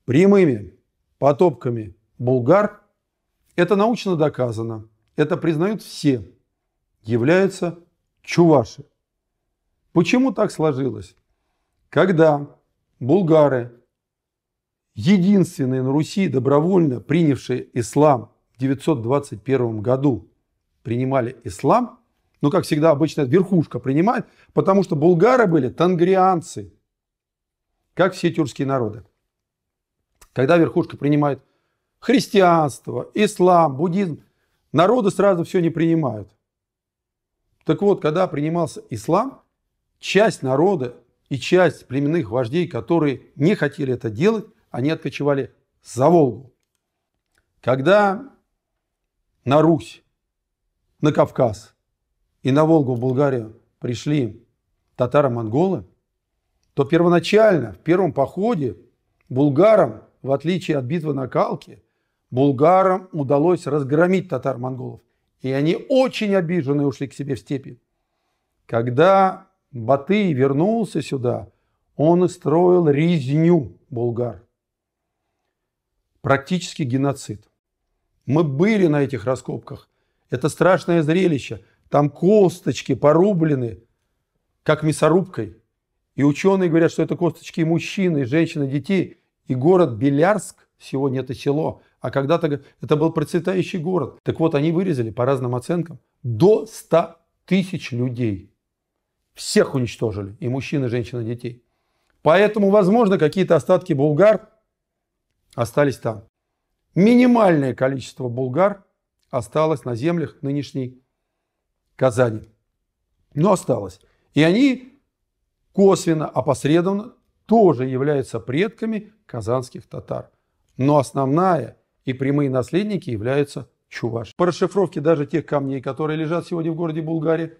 прямыми потомками булгар, это научно доказано, это признают все, являются чуваши. Почему так сложилось? Когда булгары, единственные на Руси добровольно принявшие ислам в 921 году, принимали ислам, ну, как всегда, обычно верхушка принимает, потому что булгары были тангрианцы, как все тюркские народы. Когда верхушка принимает христианство, ислам, буддизм, народы сразу все не принимают. Так вот, когда принимался ислам, часть народа и часть племенных вождей, которые не хотели это делать, они откочевали за Волгу. Когда на Русь, на Кавказ и на Волгу в Болгарию пришли татаро-монголы, то первоначально в первом походе булгарам, в отличие от битвы на Калке, булгарам удалось разгромить татар-монголов. И они очень обиженные ушли к себе в степи. Когда Батый вернулся сюда, он устроил резню булгар. Практически геноцид. Мы были на этих раскопках. Это страшное зрелище. Там косточки порублены, как мясорубкой. И ученые говорят, что это косточки и мужчин, и женщин, и детей. И город Белярск, сегодня это село, а когда-то это был процветающий город. Так вот, они вырезали, по разным оценкам, до 100 тысяч людей. Всех уничтожили, и мужчин, и женщин, и детей. Поэтому, возможно, какие-то остатки булгар остались там. Минимальное количество булгар осталось на землях нынешней Казани. Но осталось. И они косвенно, опосредованно тоже являются предками казанских татар. Но основная и прямые наследники являются чуваши. По расшифровке даже тех камней, которые лежат сегодня в городе Булгаре,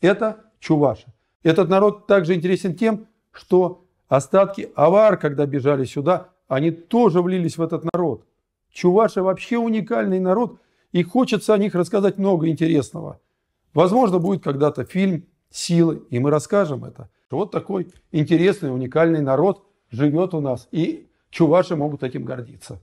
это чуваши. Этот народ также интересен тем, что остатки авар, когда бежали сюда, они тоже влились в этот народ. Чуваши вообще уникальный народ, и хочется о них рассказать много интересного. Возможно, будет когда-то фильм «Силы», и мы расскажем это. Вот такой интересный, уникальный народ живет у нас, и чуваши могут этим гордиться.